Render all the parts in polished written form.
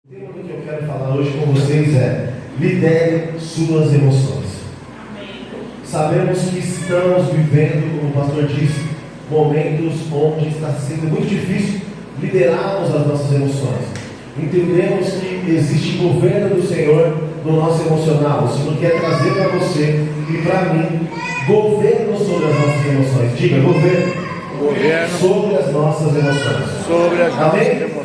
O tema que eu quero falar hoje com vocês é: lidere suas emoções. Amém. Sabemos que estamos vivendo, como o pastor disse, momentos onde está sendo muito difícil liderarmos as nossas emoções. Entendemos que existe governo do Senhor no nosso emocional. O Senhor quer trazer para você e para mim governo sobre as nossas emoções. Diga, governo sobre as nossas emoções. Sobre as nossas Amém? emoções.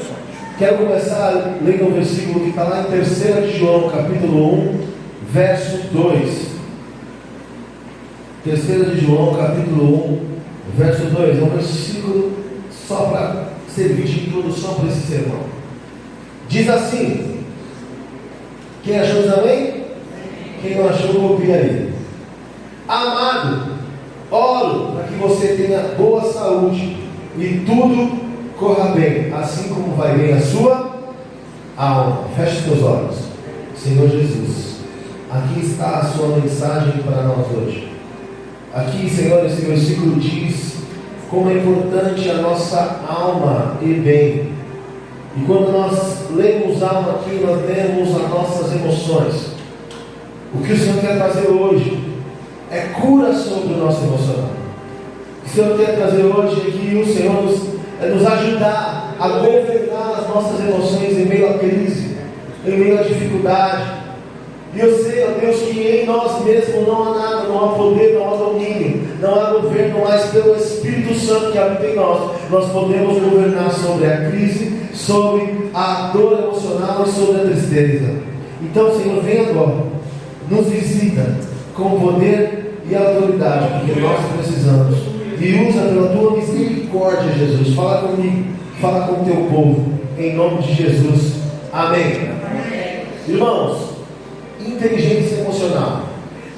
Quero começar lendo um versículo que está lá em 3 de João, capítulo 1, verso 2. 3 de João, capítulo 1, verso 2. É um versículo só para servir de introdução para esse sermão. Diz assim: quem achou diz amém? Quem não achou, copia aí. Amado, oro para que você tenha boa saúde e tudo corra bem, assim como vai bem a sua alma. Feche seus olhos. Senhor Jesus, aqui está a sua mensagem para nós hoje. Aqui, Senhor, esse versículo diz como é importante a nossa alma e bem. E quando nós lemos alma aqui, nós lemos as nossas emoções. O que o Senhor quer trazer hoje é cura sobre o nosso emocional. O que o Senhor quer trazer hoje é que o Senhor nos ajudar a governar as nossas emoções em meio à crise, em meio à dificuldade. E eu sei, ó Deus, que em nós mesmos não há nada, não há poder, não há domínio, não há governo, mas pelo Espírito Santo que habita em nós, nós podemos governar sobre a crise, sobre a dor emocional e sobre a tristeza. Então, Senhor, vem agora, nos visita com poder e autoridade, porque nós precisamos. E usa pela tua misericórdia, Jesus. Fala comigo, fala com o teu povo, em nome de Jesus. Amém. Amém. Irmãos, inteligência emocional.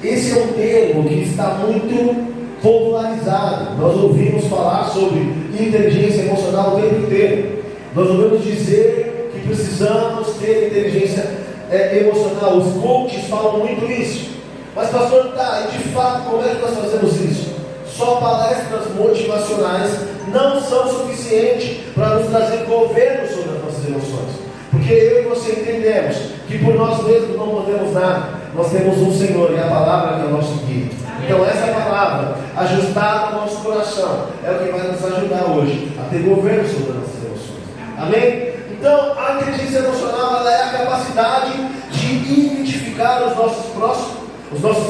Esse é um termo que está muito popularizado. Nós ouvimos falar sobre inteligência emocional o tempo inteiro. Nós ouvimos dizer que precisamos ter inteligência emocional. Os coaches falam muito isso. Mas pastor, e de fato, como é que nós fazemos isso? Só palestras motivacionais não são suficientes para nos trazer governo sobre as nossas emoções. Porque eu e você entendemos que por nós mesmos não podemos nada. Nós temos um Senhor e a palavra que é o nosso guia. Então essa palavra, ajustada ao nosso coração, é o que vai nos ajudar hoje a ter governo sobre as nossas emoções. Amém? Então a inteligência emocional, ela é a capacidade de identificar os nossos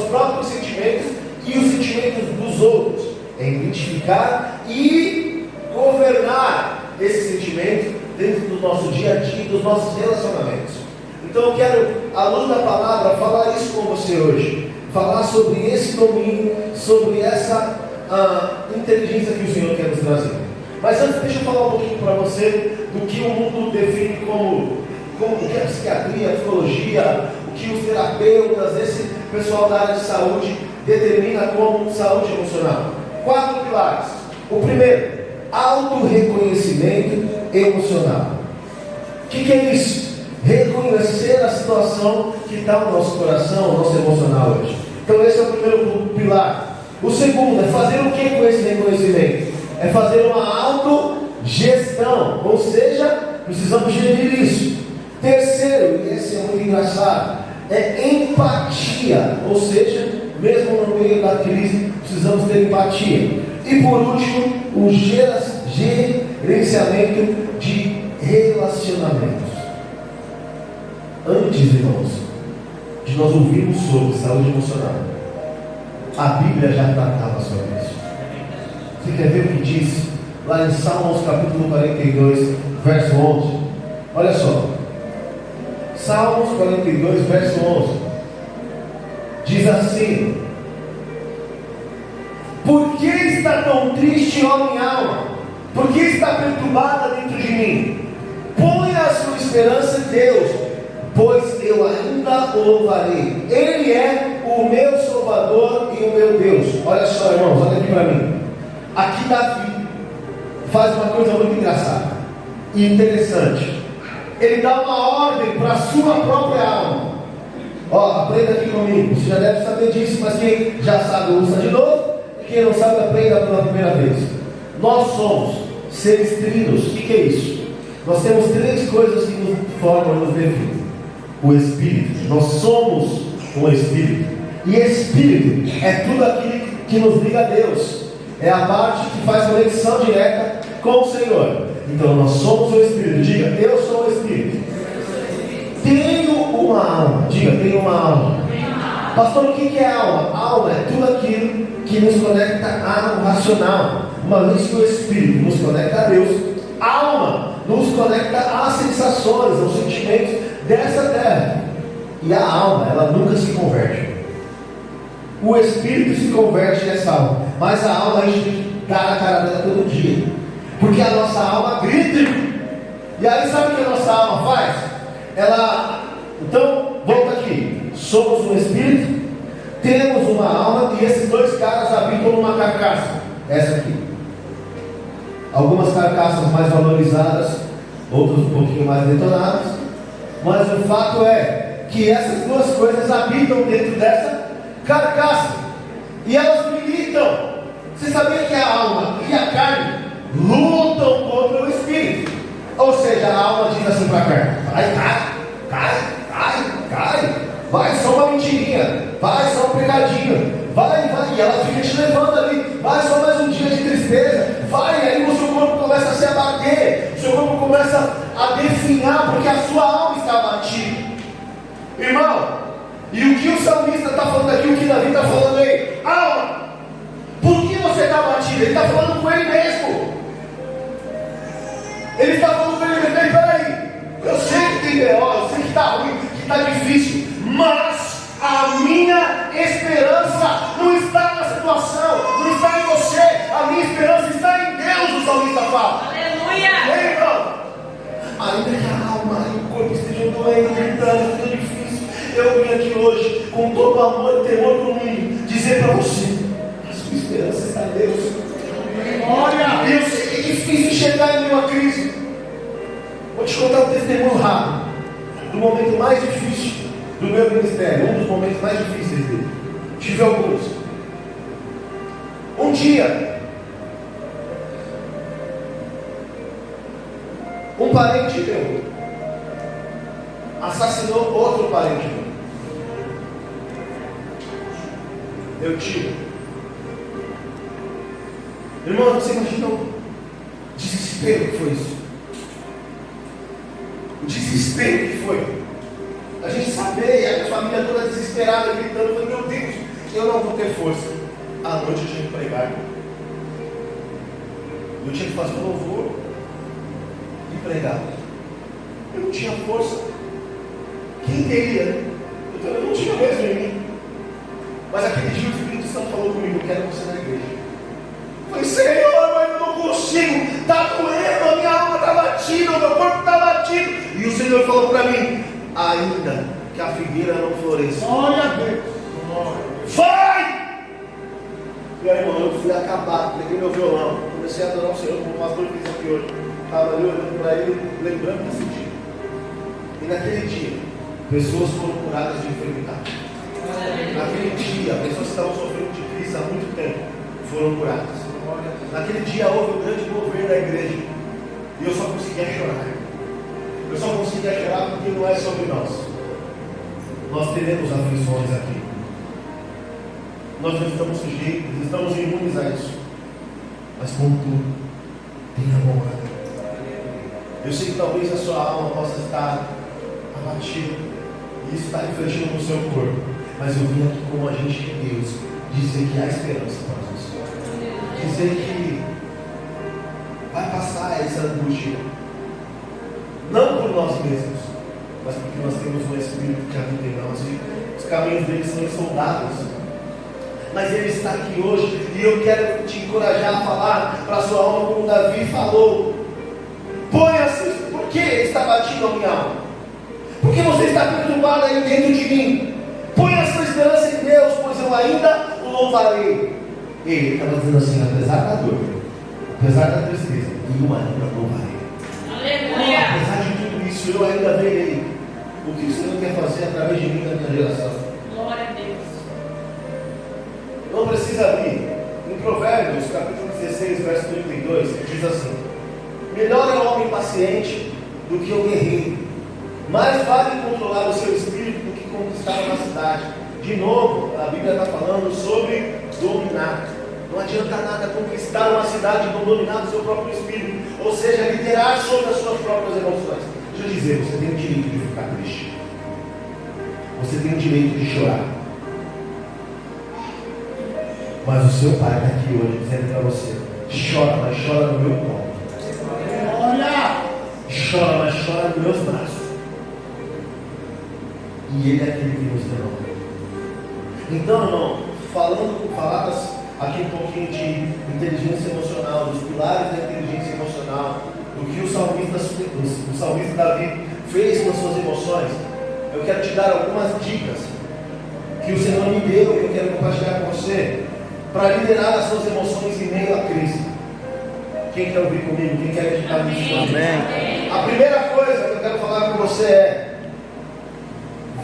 próprios sentimentos e os sentimentos dos outros. É identificar e governar esse sentimento dentro do nosso dia a dia, dos nossos relacionamentos. Então eu quero, à luz da palavra, falar isso com você hoje. Falar sobre esse domínio, sobre essa inteligência que o Senhor quer nos trazer. Mas antes, deixa eu falar um pouquinho para você do que o mundo define como o que é a psiquiatria, a psicologia, o que os terapeutas, esse pessoal da área de saúde determina como saúde emocional. 4 pilares. O primeiro, autorreconhecimento emocional. O que é isso? Reconhecer a situação que está no nosso coração, no nosso emocional hoje. Então esse é o primeiro pilar. O segundo é fazer o que com esse reconhecimento? É fazer uma autogestão, ou seja, precisamos gerir isso. Terceiro, e esse é muito engraçado, é empatia, ou seja, mesmo no meio da crise, precisamos ter empatia. E por último, o gerenciamento de relacionamentos. Antes, irmãos, de nós ouvirmos sobre saúde emocional, a Bíblia já tratava sobre isso. Você quer ver o que diz lá em Salmos capítulo 42, verso 11? Olha só. Salmos 42, verso 11. Diz assim: por que está tão triste, ó minha alma? Por que está perturbada dentro de mim? Põe a sua esperança em Deus, pois eu ainda o louvarei. Ele é o meu Salvador e o meu Deus. Olha só, irmãos, olha aqui para mim. Aqui Davi faz uma coisa muito engraçada e interessante. Ele dá uma ordem para a sua própria alma. Aprenda aqui comigo. Você já deve saber disso, mas quem já sabe, ouça de novo. E quem não sabe, aprenda pela primeira vez. Nós somos seres trinos. O que é isso? Nós temos três coisas que nos formam e nos definem. O Espírito, nós somos um Espírito. E Espírito é tudo aquilo que nos liga a Deus. É a parte que faz conexão direta com o Senhor. Então nós somos o Espírito. Diga, eu sou o Espírito. Tenho uma alma. Diga, tenho uma alma. Pastor, o que é alma? Alma é tudo aquilo que nos conecta ao racional. Uma vez que o Espírito nos conecta a Deus, a alma nos conecta às sensações, aos sentimentos dessa terra. E a alma, ela nunca se converte. O Espírito se converte nessa alma, mas a alma a gente tem que dar a cara dela todo dia, porque a nossa alma grita. E aí sabe o que a nossa alma faz? Então, volta aqui. Somos um Espírito, temos uma alma, e esses dois caras habitam numa carcaça. Essa aqui. Algumas carcaças mais valorizadas, outras um pouquinho mais detonadas, mas o fato é que essas duas coisas habitam dentro dessa carcaça, e elas militam. Você sabia que a alma e a carne lutam contra o Espírito? Ou seja, a alma diz assim para a carne: vai só uma mentirinha, vai só um pegadinho, vai, e ela fica te levando ali, vai só mais um dia de tristeza, vai, e aí o seu corpo começa a se abater, o seu corpo começa a definhar, porque a sua alma está abatida. Irmão, e o que o salmista está falando aqui, o que Davi está falando aí? Alma, por que você está abatido? Ele está falando com ele mesmo. Ele está falando com ele mesmo. Peraí, eu sei que tem B.O., eu sei que está ruim, que está difícil, mas a minha esperança não está na situação, não está em você, a minha esperança está em Deus, o salmista fala. Aleluia! Ei, irmão, ainda que a alma e o corpo estejam doendo, gritando, tudo difícil, eu vim aqui hoje com todo amor e temor do mundo dizer para você: a sua esperança está em Deus. Olha, eu sei que é difícil chegar em uma crise. Vou te contar um testemunho rápido do momento mais difícil do meu ministério, um dos momentos mais difíceis dele. Tive alguns. Um dia, um parente meu assassinou outro parente meu. Meu tio. Irmão, você imagina o desespero que foi isso? O desespero que foi. A gente sabia, a família toda desesperada, gritando, falando: meu Deus, eu não vou ter força. À noite eu tinha que pregar. Eu tinha que fazer um louvor e pregar. Eu não tinha força. Quem teria? Eu não tinha mesmo em mim. Mas aquele dia o Espírito Santo falou comigo: eu quero você na igreja. Eu falei: Senhor, mas eu não consigo. Está doendo, a minha alma está batida, o meu corpo está batido. E o Senhor falou para mim: ainda que a figueira não floresça, olha a Deus, vai! E aí, irmão, eu fui acabado, peguei meu violão, comecei a adorar o Senhor, como o pastor fez aqui hoje. Estava ali olhando para ele, lembrando desse dia. E naquele dia, pessoas foram curadas de enfermidade. Naquele dia, pessoas que estavam sofrendo de crise há muito tempo foram curadas. Naquele dia houve um grande mover da igreja. E eu só conseguia chorar. Eu só conseguia chorar porque não é sobre nós. Nós teremos aflições aqui. Nós não estamos sujeitos, estamos imunes a isso. Mas contudo, tenha bom ânimo. Eu sei que talvez a sua alma possa estar abatida e está refletindo no seu corpo. Mas eu vim aqui como agente de Deus dizer que há esperança para você. Dizer que vai passar essa angústia. Não por nós mesmos, mas porque nós temos um Espírito que habita em nós e os caminhos dele são insondáveis. Mas ele está aqui hoje e eu quero te encorajar a falar para a sua alma como Davi falou. Ponha-se, por que está batido a minha alma? Porque você está perturbado aí dentro de mim. Ponha a sua esperança em Deus, pois eu ainda o louvarei. Ele estava dizendo assim: apesar da dor, apesar da tristeza, eu ainda louvarei. Aleluia. Apesar de tudo isso, eu ainda verei o que o Senhor quer fazer através de mim na minha geração. Glória a Deus. Não precisa abrir. Em Provérbios, capítulo 16, verso 32, diz assim: melhor é o homem paciente do que o guerreiro. Mais vale controlar o seu espírito do que conquistar uma cidade. De novo, a Bíblia está falando sobre dominar. Não adianta nada conquistar uma cidade e não dominar o seu próprio espírito. Ou seja, liderar sobre as suas próprias emoções. Deixa eu dizer, você tem o direito de ficar triste. Você tem o direito de chorar. Mas o seu pai está aqui hoje dizendo para você: chora, mas chora no meu colo. Olha! Chora, mas chora nos meus braços. E Ele é aquele que nos derrama. Então, irmão, faladas aqui um pouquinho de inteligência emocional, dos pilares da inteligência emocional, do que o salmista Davi fez com as suas emoções. Eu quero te dar algumas dicas que o Senhor me deu e eu quero compartilhar com você para liderar as suas emoções em meio à crise. Quem quer ouvir comigo? Quem quer acreditar nisso? Amém. A primeira coisa que eu quero falar com você é: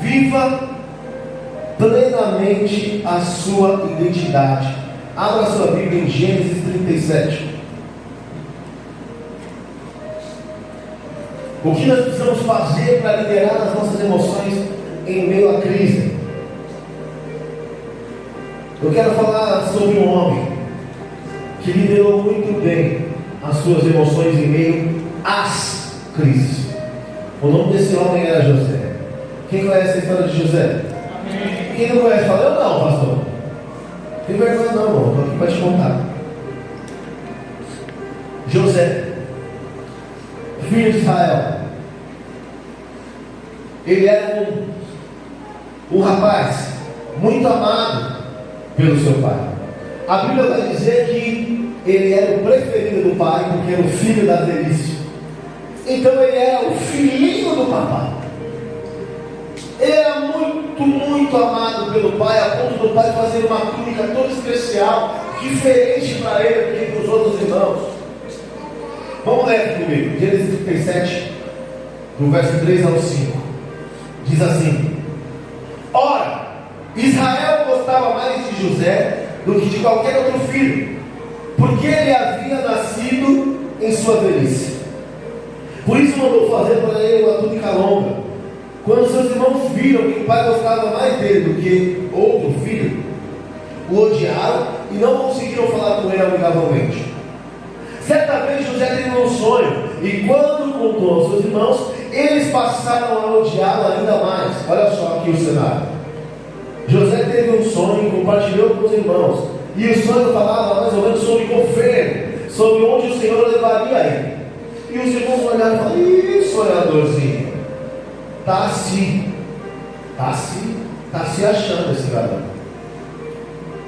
viva plenamente a sua identidade. Abra a sua Bíblia em Gênesis 37. O que nós precisamos fazer para liderar as nossas emoções em meio à crise? Eu quero falar sobre um homem que liderou muito bem as suas emoções em meio às crises. O nome desse homem era José. Quem conhece a história de José? Amém. Quem não conhece, fala: eu não, pastor. Não tem vergonha não, irmão. Estou aqui para te contar. José, filho de Israel, ele era um rapaz muito amado pelo seu pai. A Bíblia vai dizer que ele era o preferido do pai, porque era o filho da velhice. Então ele era o filhinho do papai. Ele era muito, muito amado pelo pai, a ponto do pai fazer uma túnica toda especial, diferente para ele do que para os outros irmãos. Vamos ler aqui comigo, Gênesis 37, do verso 3 ao 5. Diz assim: ora, Israel gostava mais de José do que de qualquer outro filho, porque ele havia nascido em sua velhice. Por isso mandou fazer para ele uma túnica longa. Quando seus irmãos viram que o pai gostava mais dele do que outro filho, o odiaram e não conseguiram falar com ele amigavelmente. Certa vez José teve um sonho, e quando contou aos seus irmãos, eles passaram a odiá-lo ainda mais. Olha só aqui o cenário. José teve um sonho e compartilhou com os irmãos, e o sonho falava mais ou menos sobre governo, sobre onde o Senhor levaria ele. E os irmãos olharam e falaram: ih, sonhadorzinho, está se achando esse garoto.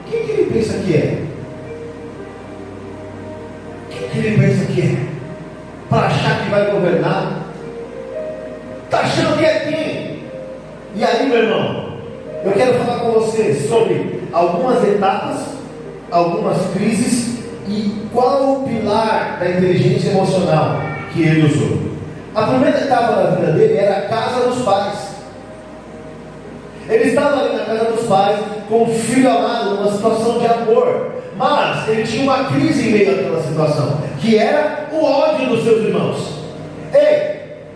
Quem que ele pensa que é? Quem que ele pensa que é? Para achar que vai governar? Está achando que é quem? E aí, meu irmão, eu quero falar com você sobre algumas etapas, algumas crises e qual o pilar da inteligência emocional que ele usou. A primeira etapa da vida dele era a casa dos pais. Ele estava ali na casa dos pais com o filho amado, numa situação de amor, mas ele tinha uma crise em meio àquela situação, que era o ódio dos seus irmãos.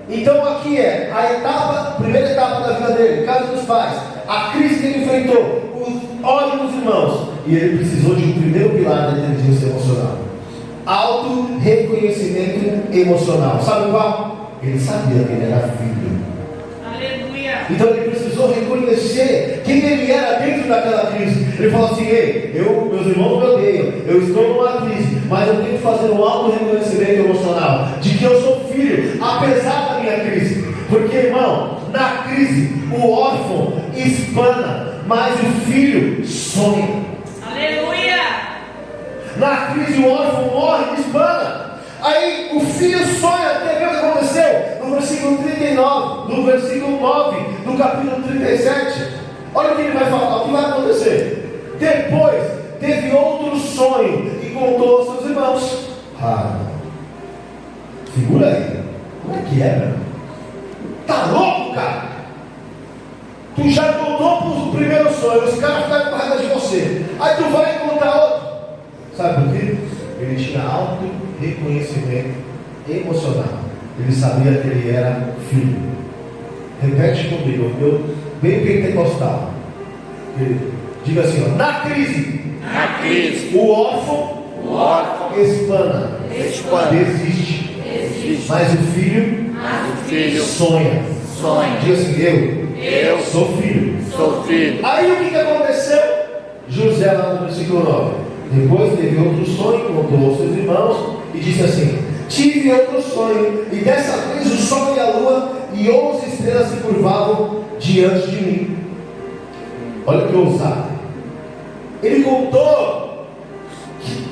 Então aqui é a primeira etapa da vida dele, casa dos pais, a crise que ele enfrentou, o ódio dos irmãos, e ele precisou de um primeiro pilar da inteligência emocional: auto-reconhecimento emocional. Sabe qual? Ele sabia que ele era filho. Aleluia. Então ele precisou reconhecer quem ele era dentro daquela crise. Ele falou assim: meus irmãos me odeiam, eu estou numa crise, mas eu tenho que fazer um auto-reconhecimento emocional de que eu sou filho, apesar da minha crise. Porque, irmão, na crise o órfão espana, mas o filho sonha. Aleluia. Na crise o órfão morre, espana. Aí o filho sonha. Quer ver o que aconteceu? No versículo 39, no versículo 9, do capítulo 37. Olha o que ele vai falar, o que vai acontecer. Depois teve outro sonho e contou aos seus irmãos. Segura aí. Como é que é, meu? Tá louco, cara? Tu já contou pro primeiro sonho, os caras ficaram com raiva de você. Aí tu vai contar outro. Sabe por quê? Ele tinha auto-reconhecimento emocional. Ele sabia que ele era filho. Repete comigo, eu bem pentecostal. Diga assim, ó, na crise, o órfão espana, desiste, mas o filho sonha. Diga assim, eu sou filho. Aí o que aconteceu? José, lá no versículo 9, depois teve outro sonho, contou aos seus irmãos e disse assim: tive outro sonho, e dessa vez o sol e a lua e 11 estrelas se curvavam diante de mim. Olha que ousado. Ele contou que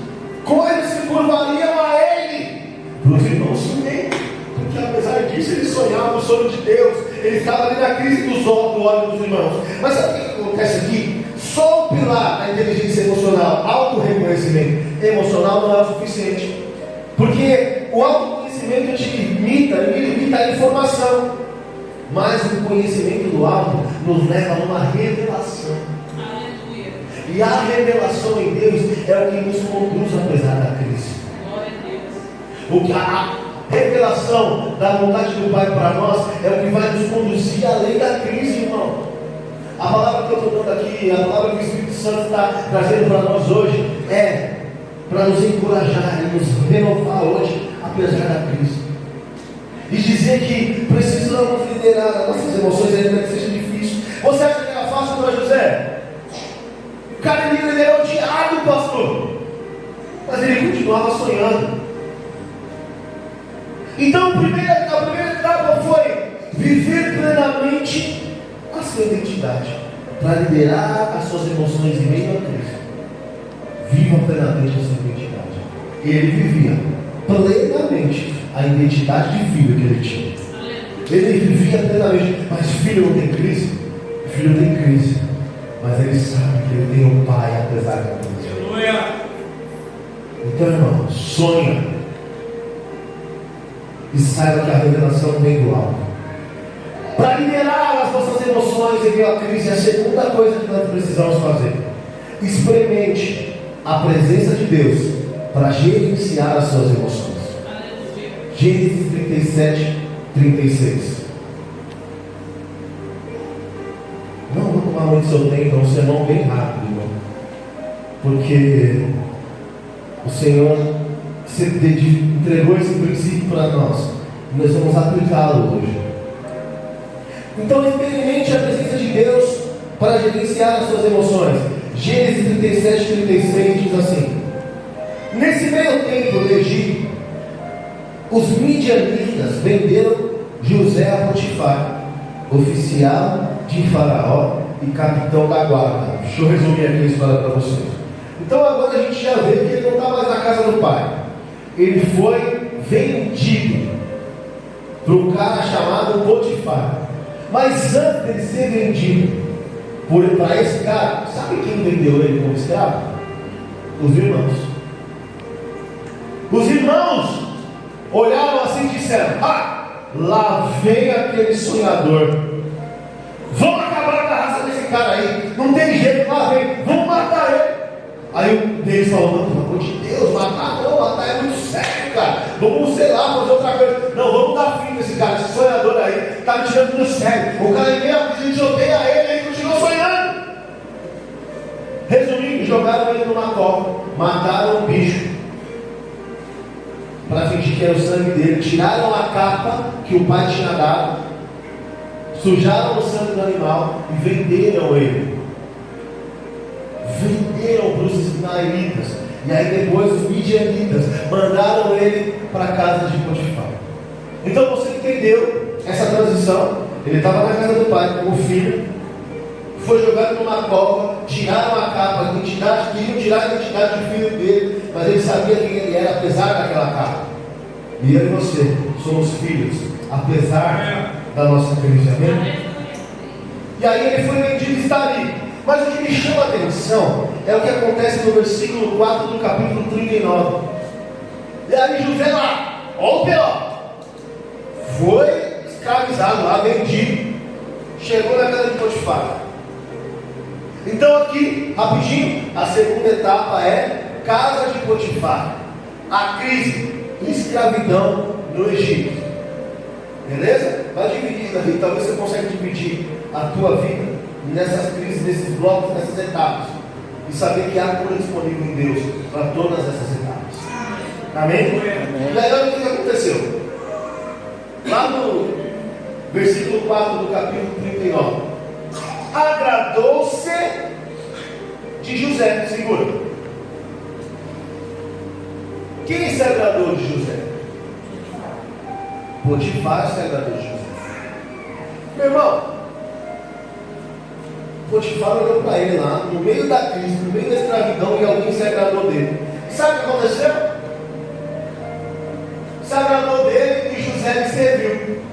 coisas se curvariam a ele. Para os irmãos também, porque apesar disso ele sonhava o sonho de Deus. Ele estava ali na crise do olho dos irmãos. Mas sabe o que acontece aqui? Só o pilar da inteligência emocional, auto-reconhecimento emocional, não é o suficiente. Porque o autoconhecimento te limita a informação. Mas o conhecimento do alto nos leva a uma revelação. Aleluia. E a revelação em Deus é o que nos conduz apesar da crise. Glória a Deus. O que a revelação da vontade do Pai para nós é o que vai nos conduzir além da crise, irmão. A palavra que eu estou dando aqui, a palavra que o Espírito Santo está trazendo para nós hoje é para nos encorajar e nos renovar hoje, apesar da crise. E dizer que precisamos liderar as nossas emoções, ainda que seja difícil. Você acha que era fácil para José? O cara ele era odiado, pastor, mas ele continuava sonhando. Então a primeira etapa foi viver plenamente a sua identidade, para liderar as suas emoções em meio à crise. Viva plenamente a sua identidade. E ele vivia plenamente a identidade de filho que ele tinha. Ele vivia plenamente. Mas filho não tem crise? Filho tem crise, mas ele sabe que ele tem um pai apesar da crise. Então, irmão, sonha e saiba que a revelação vem do alto. Para liderar as nossas emoções em meio à crise, a segunda coisa que nós precisamos fazer: experimente a presença de Deus para gerenciar as suas emoções. Gênesis 37, 36. Não vou tomar muito seu tempo, é um sermão bem rápido, irmão, porque o Senhor entregou esse princípio para nós e nós vamos aplicá-lo hoje. Então experimente a presença de Deus para gerenciar as suas emoções. Gênesis 37, 36 diz assim: nesse meio tempo do Egito, os midianitas venderam José a Potifar, oficial de Faraó e capitão da guarda. Deixa eu resumir aqui a história para vocês. Então agora a gente já vê que ele não está mais na casa do pai. Ele foi vendido para um cara chamado Potifar. Mas antes de ser vendido para esse cara, sabe quem vendeu ele como escravo? Os irmãos. Os irmãos olharam assim e disseram: lá vem aquele sonhador. Vamos acabar com a raça desse cara aí. Não tem jeito, lá vem, vamos matar ele. Aí um deles falou: não, pelo amor de Deus, matar é muito sério, cara. Vamos, sei lá, fazer outra coisa. Não, vamos dar fim nesse cara, esse sonhador aí, está me tirando do sério. O cara é mesmo, a gente odeia ele, ele continua sonhando. Resumindo, jogaram ele numa cova, mataram o bicho para fingir que era o sangue dele, tiraram a capa que o pai tinha dado, sujaram o sangue do animal e venderam ele. Venderam para os ismaelitas. E aí depois os midianitas mandaram ele para a casa de Potifar. Então você entendeu essa transição? Ele estava na casa do pai como filho, foi jogado numa cova, tiraram a capa, a identidade, queriam tirar a identidade de filho dele, mas ele sabia quem ele era apesar daquela capa. E eu e você somos filhos apesar da nossa crise. E aí ele foi vendido e está ali. Mas o que me chama a atenção é o que acontece no versículo 4 do capítulo 39. E aí José lá, olha o pior, foi escravizado lá, vendido, chegou na casa de Potifar. Então aqui, rapidinho, a segunda etapa é casa de Potifar. A crise, escravidão no Egito. Beleza? Vai dividindo ali. Talvez você consiga dividir a tua vida nessas crises, nesses blocos, nessas etapas. E saber que há cura disponível em Deus para todas essas etapas. Amém? E aí olha o que aconteceu. Lá no versículo 4 do capítulo 39. Agradou-se de José. Segura. Quem se agradou de José? Potifar se agradou de José. Meu irmão, Potifar olhou para ele lá, no meio da crise, no meio da escravidão, e alguém se agradou dele. E sabe o que aconteceu? Se agradou dele e José lhe serviu.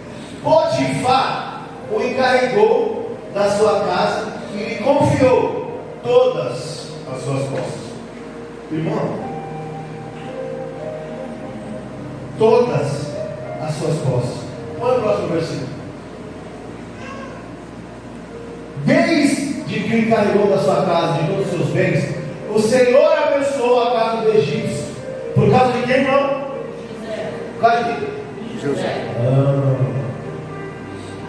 Potifar o encarregou da sua casa e lhe confiou todas as suas costas. Irmão, todas as suas costas. Olha o próximo versículo. Desde que o encarregou da sua casa, de todos os seus bens, o Senhor abençoou a casa do egípcio. Por causa de quem, irmão? Por causa de quem? José.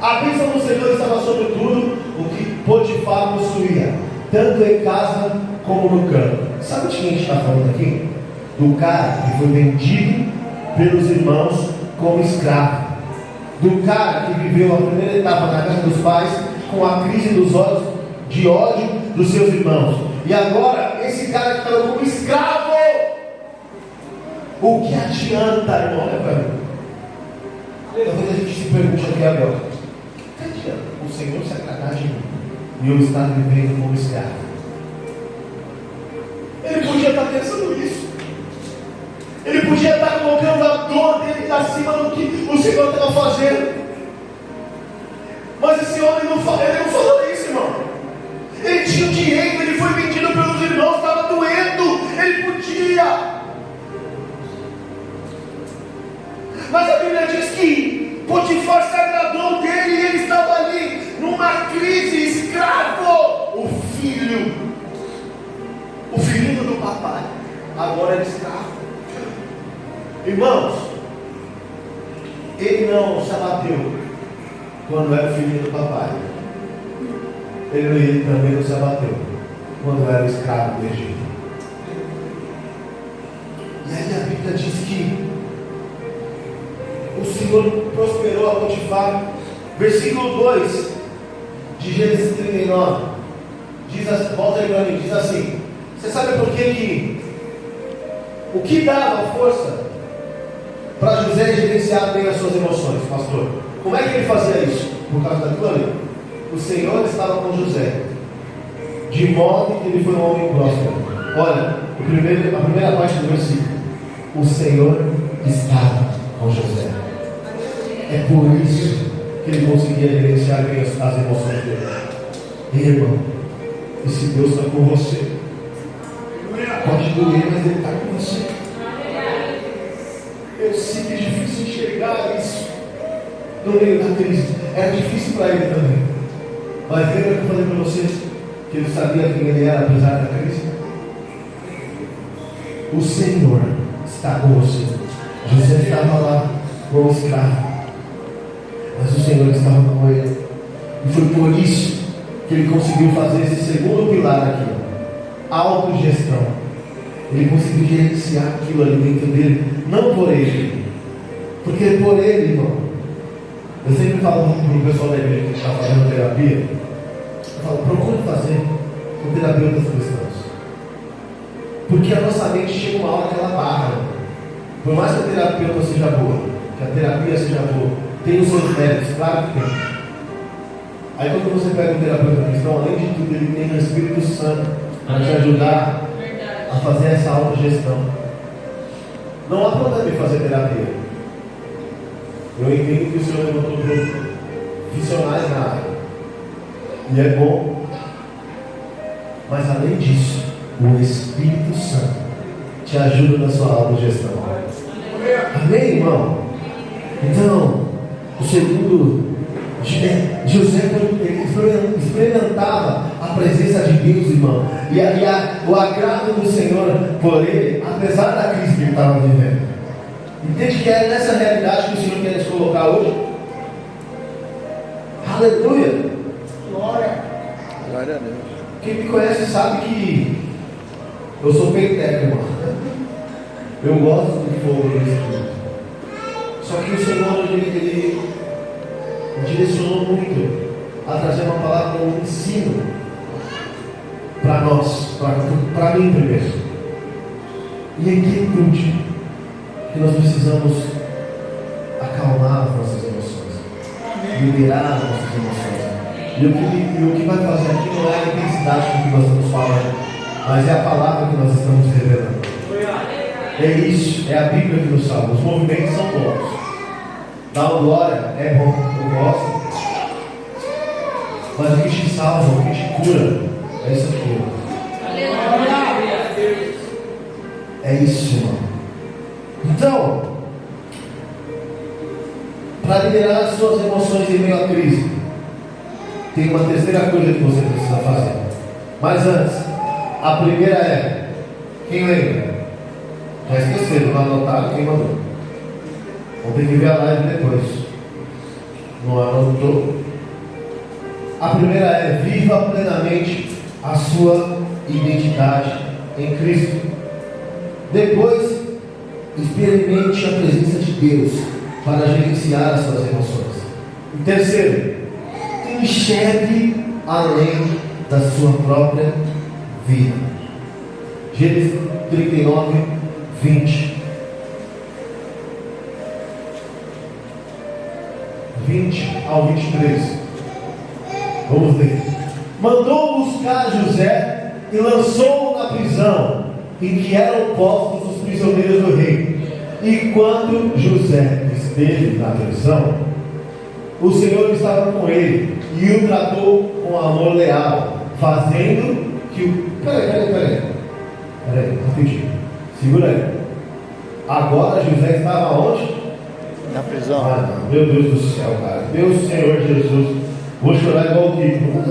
A bênção do Senhor estava sobre tudo o que Potifar possuía, tanto em casa como no campo. Sabe de quem a gente está falando aqui? Do cara que foi vendido pelos irmãos como escravo. Do cara que viveu a primeira etapa na casa dos pais com a crise dos olhos de ódio dos seus irmãos. E agora, esse cara que estava como escravo. O que adianta, irmão? Olha para mim. Talvez a gente se pergunte aqui agora: o que adianta o Senhor se agradar de mim e eu estar vivendo como escravo? Ele podia estar pensando isso. Ele podia estar colocando a dor dele acima do que o Senhor estava fazendo. Mas esse homem não falou isso, irmão. Ele tinha o direito, ele foi vendido pelos irmãos, estava doendo, ele podia. Mas a Bíblia diz que Potifar se agradou dele e ele estava ali numa crise, escravo. O filhinho do papai, agora era escravo. Irmãos, ele não se abateu quando era o filhinho do papai. Ele também não se abateu quando era escravo do Egito. E aí a Bíblia diz que o Senhor prosperou a Potifar. Versículo 2 de Gênesis 39 diz assim, volta aí para mim, diz assim: você sabe por que o que dava força para José gerenciar bem as suas emoções, pastor? Como é que ele fazia isso? Por causa daquilo ali. O Senhor estava com José, de modo que ele foi um homem próspero. Olha, a primeira parte do versículo: o Senhor estava com José. É por isso que ele conseguia gerenciar bem as emoções dele. Ei, irmão, esse Deus está com você. Pode doer, mas Ele está com você. Eu sei que é difícil enxergar isso no meio da crise. Era difícil para ele também. Mas lembra que eu falei para vocês que ele sabia quem ele era apesar da crise? O Senhor está com você. José estava lá como escravo, mas o Senhor estava com ele. E foi por isso que ele conseguiu fazer esse segundo pilar aqui: autogestão. Ele conseguiu gerenciar aquilo ali dentro dele, não por ele, porque por ele, irmão. Eu sempre falo para o pessoal da igreja que está fazendo terapia, eu falo: procure fazer com terapeutas cristãos, porque a nossa mente chega uma hora que ela barra. Por mais que a terapeuta seja boa, que a terapia seja boa, tem os seus méritos, claro que tem. Aí quando você pega um terapeuta cristão, além de tudo, ele tem o Espírito Santo para te ajudar a fazer essa autogestão. Não há problema em fazer terapia. Eu entendo que o Senhor levantou profissionais na área, e é bom. Mas além disso, o Espírito Santo te ajuda na sua autogestão. Amém, irmão? Então, o segundo, José experimentava a presença de Deus, irmão, e o agrado do Senhor por ele, apesar da crise que ele estava vivendo. Entende que é nessa realidade que o Senhor quer nos colocar hoje? Aleluia! Glória a Deus. Quem me conhece sabe que eu sou peiteco, irmão. Eu gosto do fogo do Espírito. Só que o Senhor, ele direcionou muito a trazer uma palavra, um ensino para nós, para mim primeiro. E quietude, que nós precisamos acalmar as nossas emoções, liderar as nossas emoções. E o que vai fazer aqui não é a intensidade com que nós estamos falando, mas é a palavra que nós estamos revelando. É isso, é a Bíblia que nos salva. Os movimentos são bons. Dar uma glória é bom, eu gosto. Mas o que te salva, o que te cura, é isso aqui. É isso, irmão. Então, para liderar as suas emoções em meio à crise, tem uma terceira coisa que você precisa fazer. Mas antes, a primeira é: quem lembra? Já esqueceram, não anotaram quem mandou. Vamos ter que ver a live depois. Não anotou? A primeira é: viva plenamente a sua identidade em Cristo. Depois, experimente a presença de Deus para gerenciar as suas emoções. E terceiro, enxergue além da sua própria vida. Gênesis 39, 20 ao 23. Vamos ler. Mandou buscar José e lançou-o na prisão em que eram postos os prisioneiros do rei. E quando José esteve na prisão, o Senhor estava com ele e o tratou com amor leal, fazendo que o... Peraí, rapidinho. Segura aí. Agora José estava onde? Na prisão. Não. Meu Deus do céu, cara. Meu Senhor Jesus. Vou chorar igual o Kiko. Não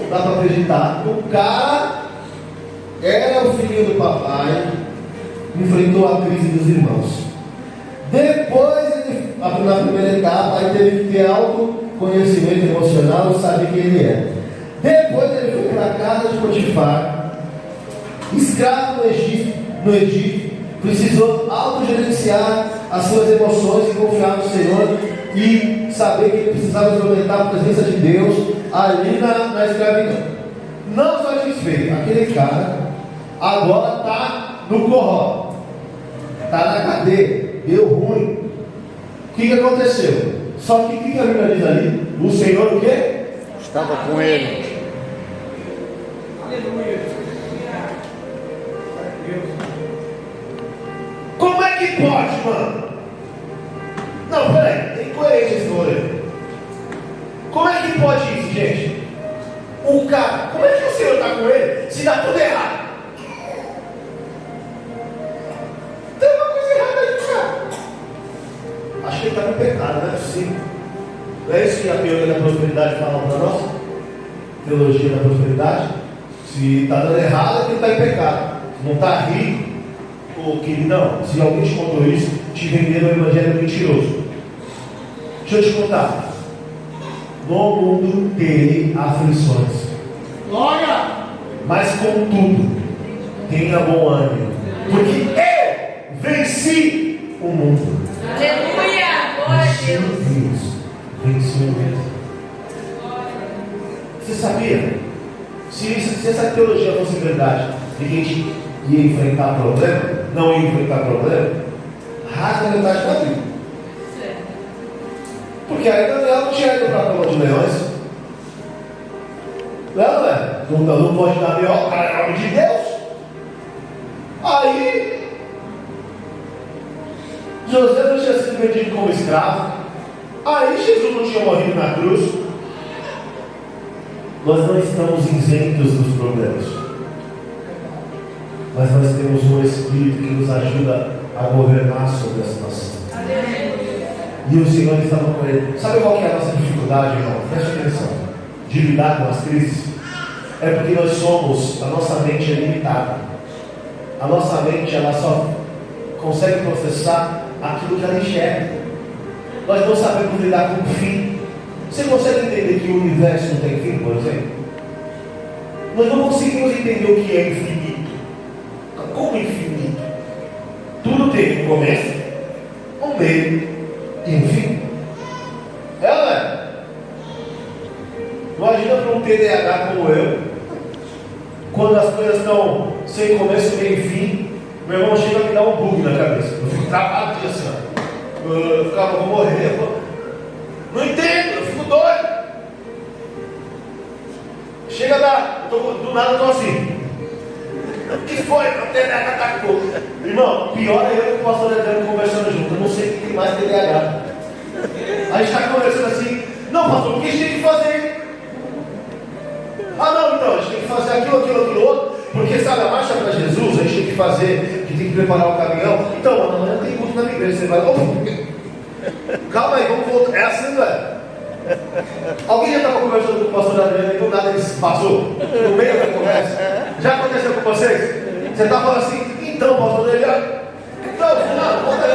dá para acreditar. O cara era o filho do papai, enfrentou a crise dos irmãos. Depois, ele, na primeira etapa, aí teve que ter autoconhecimento emocional, sabe quem ele é. Depois ele foi para a casa de Potifar, escravo no Egito, precisou autogerenciar as suas emoções e confiar no Senhor e saber que ele precisava experimentar a presença de Deus ali na escravidão. Não satisfeito, aquele cara agora está no corró, está na cadeia, deu ruim. O que aconteceu? Só que o que a Bíblia diz ali? O Senhor o quê? Estava com ele. Aleluia. Como é que pode, mano? Não, peraí, tem coerência esse rolê. Como é que pode isso, gente? O cara, como é que o Senhor está com ele se dá tudo errado? Tem uma coisa errada aí, cara. Acho que ele está no pecado, não é possível. Não é isso que a teoria da prosperidade fala para nós? Teologia da prosperidade? Se está dando errado, é que ele está em pecado. Se não está rico, ou queridão, se alguém te contou isso, te venderam o evangelho mentiroso. Deixa eu te contar. No mundo terei aflições. Glória! Mas contudo, tenha bom ânimo, porque eu venci o mundo. Aleluia! Glória a Deus! Venci o mundo. Você sabia? Se essa teologia fosse verdade, e a gente ia enfrentar problema, não ia enfrentar problema, rasga a metade da Bíblia. Porque aí Daniel não tinha ido para a cova de leões. Não é? Não pode dar B.O. para o nome de Deus. Aí José não tinha sido vendido como escravo. Aí Jesus não tinha morrido na cruz. Nós não estamos isentos dos problemas, mas nós temos um Espírito que nos ajuda a governar sobre a situação. E o Senhor estava com ele. Sabe qual que é a nossa dificuldade, irmão? Preste atenção. De lidar com as crises. É porque nós somos, a nossa mente é limitada. A nossa mente, ela só consegue processar aquilo que ela enxerga. Nós não sabemos lidar com o fim. Você consegue entender que o universo não tem fim, por exemplo? Nós não conseguimos entender o que é infinito. Como infinito? Tudo tem um começo, um meio e um fim. É, não é? Imagina para um TDAH como eu, quando as coisas estão sem começo, meio e fim, meu irmão chega a me dar um bug na cabeça. Eu fico travado assim, ó. Eu ficava, vou morrer. Não entendo, eu fico doido. Chega do nada eu estou assim. O que foi? O TDAH atacou. Irmão, pior é eu e o pastor Adriano conversando junto. Eu não sei o que tem mais TDAH. A gente está conversando assim. Não, pastor, o que a gente tem que fazer? Ah, não, então, a gente tem que fazer aquilo, outro. Porque sabe, a marcha para Jesus, a gente tem que fazer, que tem que preparar o caminhão. Então, amanhã tem culto na minha igreja. Você vai. Calma aí, vamos voltar. É assim, velho. Alguém já estava conversando com o pastor Adriano e do nada ele passou no meio da conversa? Já aconteceu com vocês? Você está falando assim, então, pastor Adriano, não, volta aí.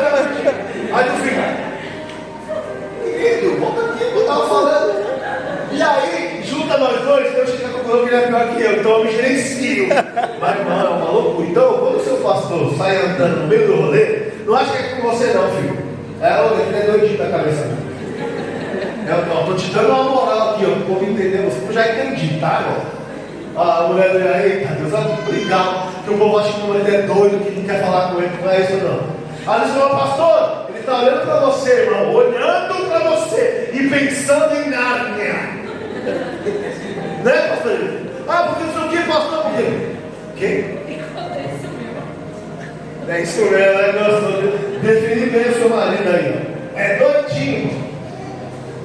Aí tu fica, querido, volta aqui, eu estava falando. E aí, junta nós dois, Deus chega com o conclusão que ele é pior que eu, então eu me gerencio. Mas, irmão, é uma loucura. Então, quando o seu pastor sai andando no meio do rolê, não acha que é com você, não, filho. Ele é doidinho da cabeça. Eu estou te dando uma moral aqui, ó, para o povo entender. Você já entendi, tá, irmão? A mulher dele, eita, Deus, obrigado. Que o povo acha que o mulher é doido, que não quer falar com ele, não é isso, não. Aí ele falou, pastor, ele está olhando para você, irmão, olhando para você e pensando em Nárnia. Né, pastor? Ah, porque não sei o que, pastor, por quê? O quê? É isso mesmo, né, pastor? Definir bem o seu marido aí, ó. É doidinho.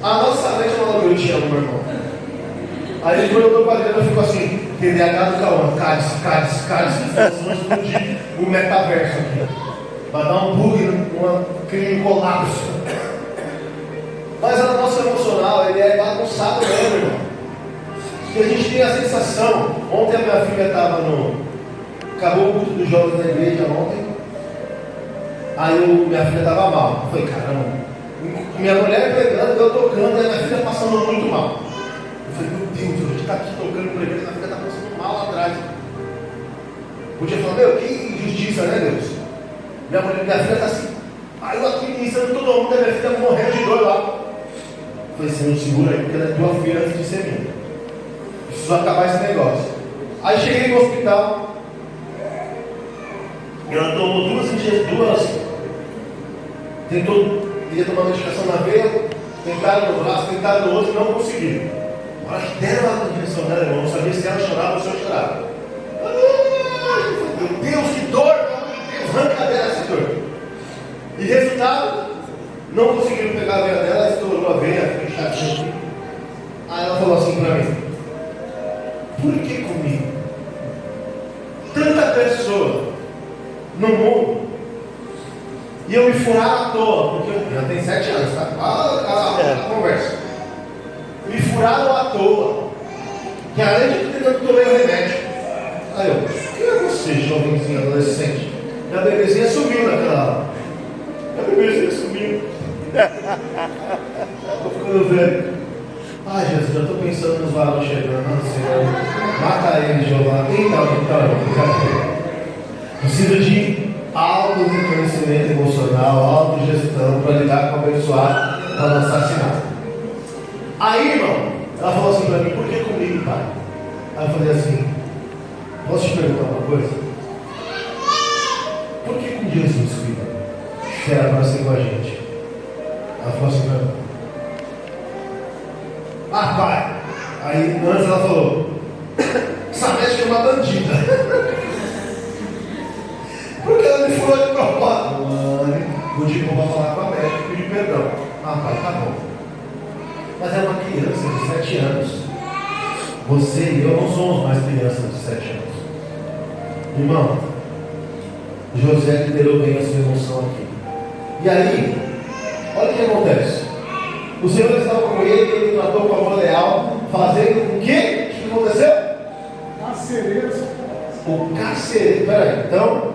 A nossa mente é uma loucura, eu te amo, meu irmão. Aí ele perguntou para ele, eu fico assim, TDAH do Cauã, cálice, vamos explodir o metaverso aqui. Vai dar um bug, um colapso. Mas a nossa emocional, ele é bagunçado mesmo, irmão. Porque a gente tem a sensação, ontem a minha filha estava acabou o culto dos jovens da igreja ontem. Aí minha filha estava mal. Eu falei, caramba. Minha mulher pregando, eu tocando, e a minha filha passando muito mal. Eu falei, meu Deus, a gente está aqui tocando, pregando, e a minha filha está passando mal lá atrás. Podia falar, meu, que injustiça, né, Deus? Minha filha está assim. Aí eu aqui ministrando todo mundo, a minha filha morrendo de dor lá. Eu falei, Senhor, segura aí, porque ela é tua filha antes de ser minha. Preciso acabar esse negócio. Aí cheguei no hospital. E ela tomou duas. Ia tomar medicação na veia, tentaram no braço, tentaram no outro e não conseguiram. A hora que deram lá na direção dela, irmão, não sabia se ela chorava ou se eu chorava. Meu Deus, que dor! Meu Deus, arranca dela essa dor. E resultado, não conseguiram pegar a veia dela, estourou a veia, ficou chatinho. Aí ela falou assim para mim, por que comigo? Tanta pessoa no mundo. E eu me furava à toa, porque eu já tenho 7 anos, tá? A conversa. Me furaram à toa. Que além de tudo, eu tomei o remédio. Aí eu, quem é você, jovenzinho, adolescente? Minha bebezinha sumiu naquela hora. Minha bebezinha sumiu. Estou ficando velho. Ai, Jesus, eu estou pensando nos varões chegando. Não, Senhor. Mata ele, Jeová. Então. Precisa de autoconhecimento emocional, autogestão para lidar com o abençoado, para lançar sinal. Aí, irmão, ela falou assim para mim, por que comigo, pai? Aí eu falei assim, posso te perguntar uma coisa? Por que com Jesus, filho, que era para ser com a gente? Ela falou assim para mim, pai. Aí antes ela falou, essa médica é uma bandida. Porque ela me furou de propósito. Vou te para falar com a médica e pedir perdão. Pai, tá bom. Mas é uma criança de 7 anos. Você e eu não somos mais crianças de 7 anos. Irmão, José liderou bem a sua emoção aqui. E aí, olha o que acontece. O Senhor estava com ele tratou com amor leal, fazendo o quê? O que aconteceu? Carcereiro. O carcereiro. Peraí, então,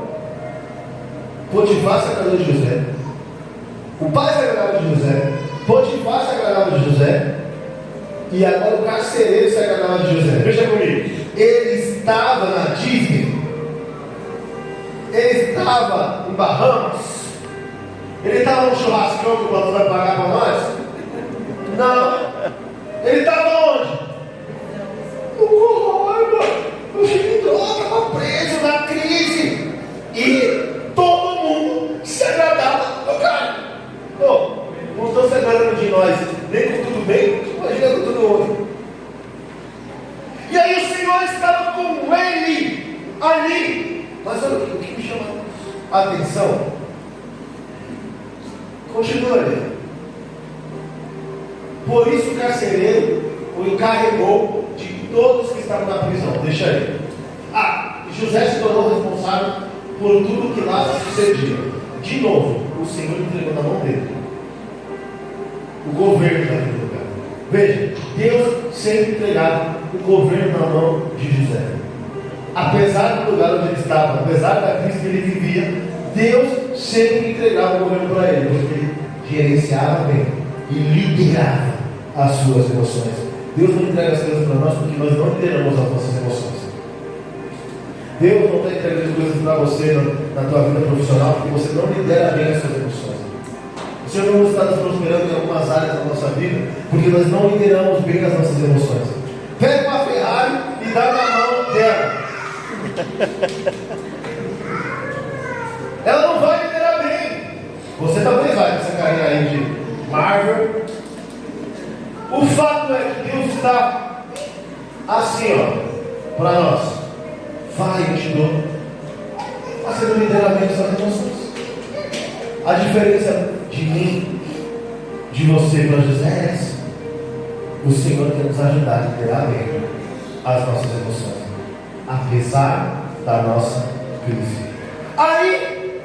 Potifar se agradou de José. O pai se agradava de José. Potifar se agradava de José. E agora o carcereiro se agradava de José. Veja comigo. Ele estava na Disney. Ele estava em Bahamas. Ele estava no churrascão que o patrão vai pagar para nós? Não. Ele estava onde? No Corroiba. O Gilindró estava preso na crise. E todo mundo se agradava do cara. Não estou se agradando de nós, nem com tudo bem, imagina com tudo ruim. E aí o Senhor estava com ele ali. Mas olha o que me chama a atenção. Continua ali. Por isso o carcereiro o encarregou de todos que estavam na prisão. Deixa aí. José se tornou responsável por tudo que lá sucedia. De novo, o Senhor entregou na mão dele o governo da vida do cara. Veja, Deus sempre entregava o governo na mão de José. Apesar do lugar onde ele estava, apesar da crise que ele vivia, Deus sempre entregava o governo para ele, porque ele gerenciava bem e liderava as suas emoções. Deus não entrega as coisas para nós porque nós não lideramos as nossas emoções. Deus não está entregando as coisas para você na tua vida profissional porque você não lidera bem as suas emoções. O Senhor não está nos prosperando em algumas áreas da nossa vida porque nós não lideramos bem as nossas emoções. Pega uma Ferrari e dá na mão dela. Ela não vai liderar bem. Você talvez vai com essa carreira aí de Marvel. O fato é que Deus está assim, para nós. Vai, eu te dou. Fazendo lideramento das emoções. A diferença de mim, de você para José é essa. O Senhor quer nos ajudar a liderar bem as nossas emoções, apesar da nossa crise. Aí,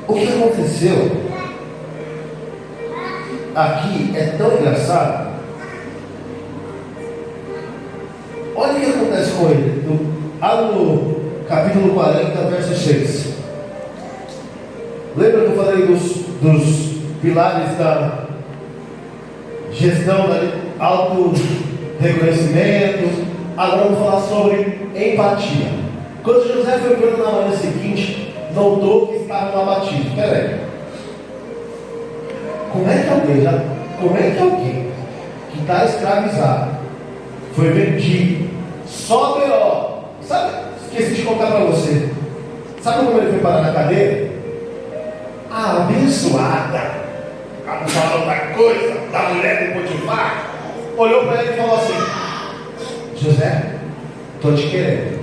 o que aconteceu aqui é tão engraçado. Olha o que acontece com ele. Lá no capítulo 40, verso 6. Lembra que eu falei dos pilares da gestão, da auto-reconhecimento? Agora vamos falar sobre empatia. Quando José foi preso na manhã seguinte, notou que estavam abatidos. Espera aí. Como é que alguém que está escravizado foi vendido, só B.O. Sabe, esqueci de contar para você. Sabe como ele foi parar na cadeia? A abençoada, a falar outra coisa, da mulher do Potifar, olhou para ele e falou assim: José, estou te querendo.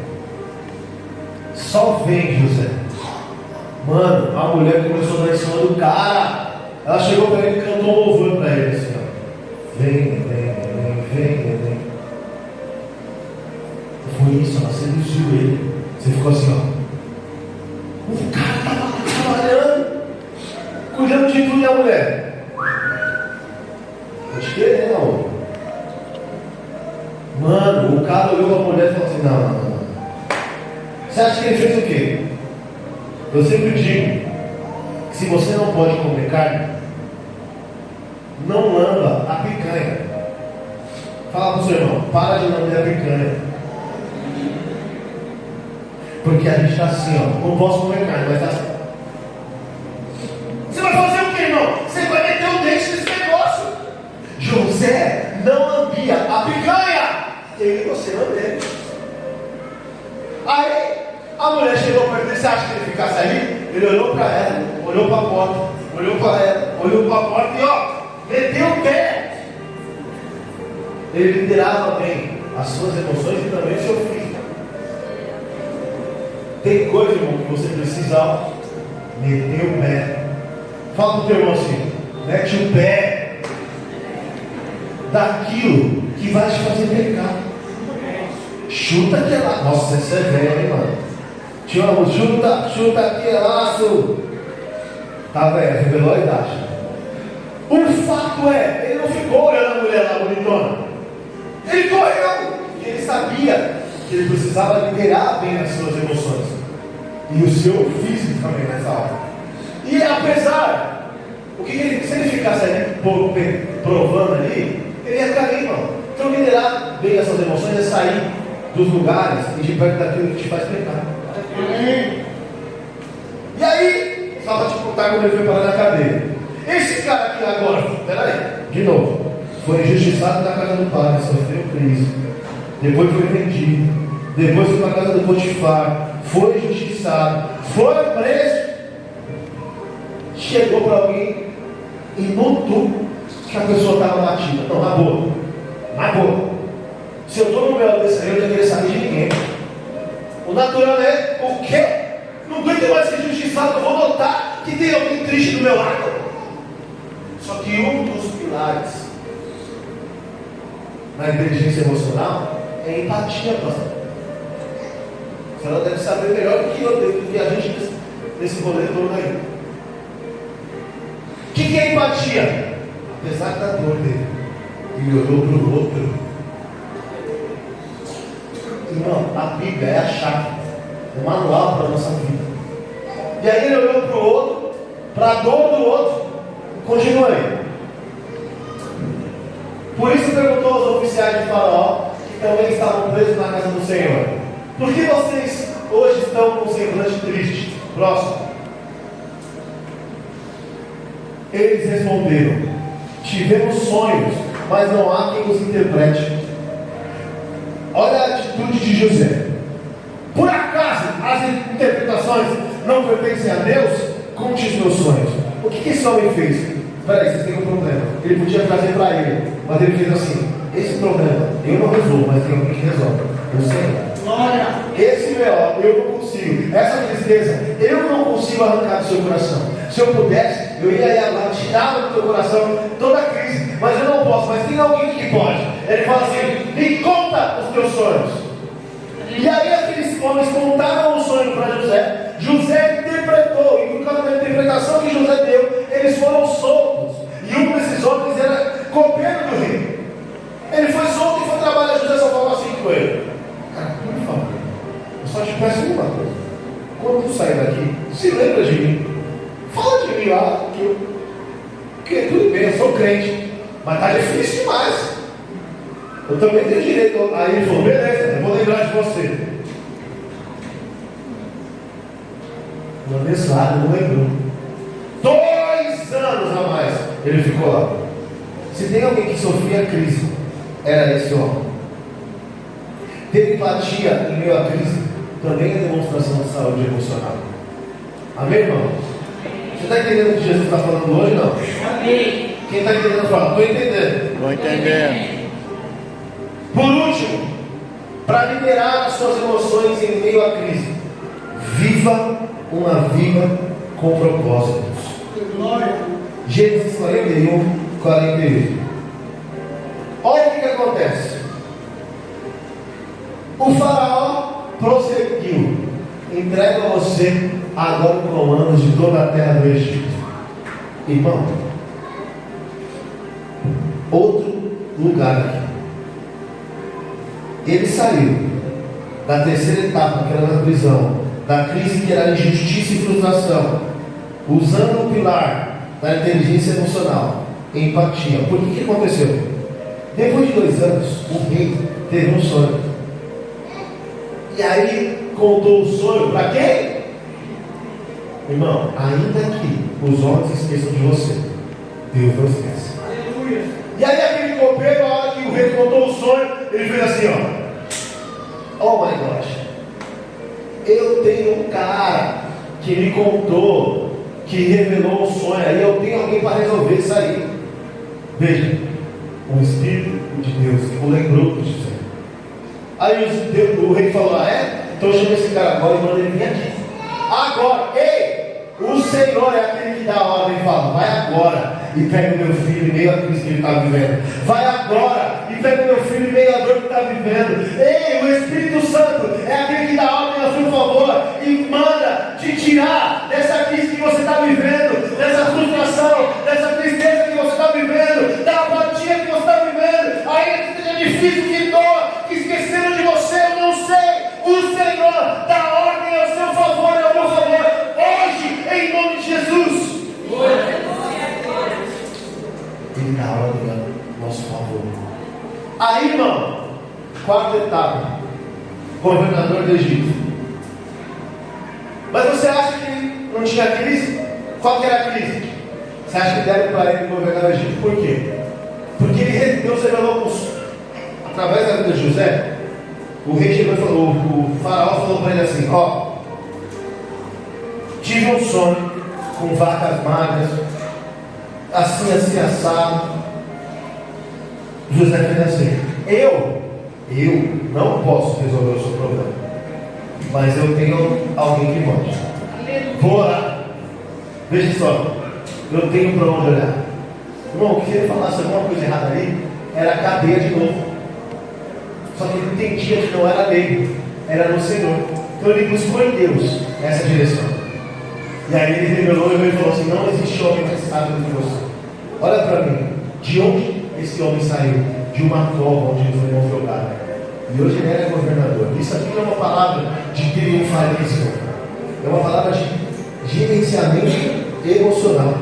Só vem, José. Mano, a mulher começou a dar em cima do cara. Ela chegou para ele e cantou um louvor para ele assim: vem. Foi isso, ela seduziu ele. Você ficou assim, o cara estava trabalhando, cuidando de tudo, e a mulher: tô te querendo. Mano, o cara olhou para a mulher e falou assim: não. Você acha que ele fez o quê? Eu sempre digo que se você não pode comer carne, não lamba a picanha. Fala para o seu irmão: para de lamber a picanha. Porque a gente está assim, não posso comer carne, mas está assim. Você vai fazer o que, irmão? Você vai meter o dente nesse negócio. José não lambia a picanha. Eu e você lambemos. Aí a mulher chegou para ele: você acha que ele ficasse ali? Ele olhou para ela, olhou para a porta, olhou para ela, olhou para a porta e meteu o pé. Ele liderava bem as suas emoções e também o seu físico. Tem coisa, irmão, que você precisa meter o pé. Fala para o teu irmão assim: mete o pé daquilo que vai te fazer pecar. Chuta que é lá. Nossa, isso é velho, hein, mano? Te amo, chuta aqui é laço. Tá velho, revelou a idade. O fato é, ele não ficou olhando a mulher lá bonitona. Ele correu, porque ele sabia que ele precisava liderar bem as suas emoções e o seu físico também nessa hora. E apesar Se ele ficasse ali provando ali, ele ia cair, irmão. Então liderar bem essas emoções é sair dos lugares e de perto daquilo que te faz pecar. E aí, só para te contar como ele foi parar na cadeia. Esse cara aqui agora, peraí, de novo, foi injustiçado na casa do pai, sofreu crise. Depois foi vendido. Depois foi para a casa do Potifar. Foi injustiçado. Foi preso. Chegou para alguém e notou que a pessoa estava batida. Não, na boa. Na boa. Se eu estou no meio desse aí, eu não queria saber de ninguém. O natural é o quê? Não aguento mais ser injustiçado. Eu vou notar que tem alguém triste do meu lado. Só que um dos pilares na inteligência emocional é a empatia, pastor. A senhora deve saber melhor do que eu, do que a gente nesse rolê todo aí. O que é empatia? Apesar da dor dele, ele olhou para o outro. Irmão, a Bíblia é a chave, o manual para a nossa vida. E aí ele olhou para o outro, para a dor do outro, continua aí. Por isso perguntou aos oficiais de Faraó, que também estavam presos na casa do Senhor: por que vocês hoje estão com um semblante triste? Próximo. Eles responderam: tivemos sonhos, mas não há quem os interprete. Olha a atitude de José. Por acaso as interpretações não pertencem a Deus? Conte os meus sonhos. O que esse homem fez? Peraí, vocês têm um problema. Ele podia trazer para ele, mas ele fez assim: esse problema eu não resolvo, mas tem alguém que resolve. Eu sei. Esse B.O. eu não consigo. Essa tristeza eu não consigo arrancar do seu coração. Se eu pudesse, eu ia lá, tirava do teu coração toda a crise, mas eu não posso. Mas tem alguém que pode. Ele fala assim: me conta os teus sonhos. E aí aqueles homens contaram o sonho para José. José interpretou, e por causa da interpretação que José deu, eles foram soltos. E um desses homens era copeiro do rei. Ele foi solto e foi trabalhar. José só falou assim com ele: cara, por favor, eu só te peço uma coisa. Quando tu sair daqui, se lembra de mim. Fala de mim lá, porque tudo bem, eu sou crente, mas tá difícil demais. Eu também tenho direito. Aí ele falou: beleza, eu vou lembrar de você. Uma vez lá, não lembrou. 2 anos a mais ele ficou lá. Se tem alguém que sofria crise, era esse homem. Ter empatia em meio à crise também é demonstração de saúde emocional. Amém, irmão? Você está entendendo o que Jesus está falando hoje, não? Amém. Quem está entendendo fala: estou entendendo. Estou entendendo. Por último, para liberar as suas emoções em meio à crise, viva uma vida com propósitos. Gênesis 41, 48. Olha o que acontece. O faraó prosseguiu: entrego a você agora o comando de toda a terra do Egito. Irmão, outro lugar aqui. Ele saiu da terceira etapa, que era na prisão, da crise que era injustiça e frustração, usando o pilar da inteligência emocional, empatia. Por que aconteceu? Depois de 2 anos, o rei teve um sonho. E aí contou o sonho para quem? Irmão, ainda que os homens esqueçam de você, Deus não esquece. Aleluia. E aí aquele copeiro, a hora que o rei contou o sonho, ele fez assim: ó. Oh my gosh, eu tenho um cara que me contou, que revelou um sonho, aí eu tenho alguém para resolver isso aí. Veja, o Espírito de Deus o lembrou de José. Aí o rei falou: ah, é? Então chama esse cara agora e manda ele vir aqui. Agora, ei, o Senhor é aquele que dá a ordem e fala: vai agora e pega o meu filho em meio à crise que ele está vivendo. Vai agora e pega o meu filho em meio à dor que está vivendo. Ei, o Espírito Santo é aquele que dá a ordem a seu favor e manda te tirar dessa crise que você está vivendo, dessa frustração, dessa tristeza que você está vivendo, da apatia que você está vivendo. Ainda que seja difícil, que dor, que esqueceram de você, eu não sei. O Senhor dá ordem ao seu favor e ao meu favor hoje, em nome de Jesus. Ele está orando a nosso favor. Aí, irmão, quarta etapa: governador do Egito. Mas você acha que não tinha crise? Qual que era a crise? Você acha que deram para ele governar o Egito? Por quê? Porque Deus revelou através da vida de José. O rei chegou e falou, o faraó falou para ele assim: ó, tive um sonho com vacas magras, assim, assim, assado. José fez assim: eu não posso resolver o seu problema, mas eu tenho alguém que pode. Vou orar. Veja só, eu tenho para onde olhar. Irmão, o que ele falasse alguma coisa errada ali, era a cadeia de novo. Só que ele entendia que não era dele, era no Senhor. Então ele buscou em Deus essa direção. E aí ele revelou e falou assim: não existe homem mais sábio do que você. Olha para mim, de onde esse homem saiu? De uma cova onde ele foi jogado. E hoje ele era governador. Isso aqui não é uma palavra de triunfalismo, é uma palavra de gerenciamento emocional.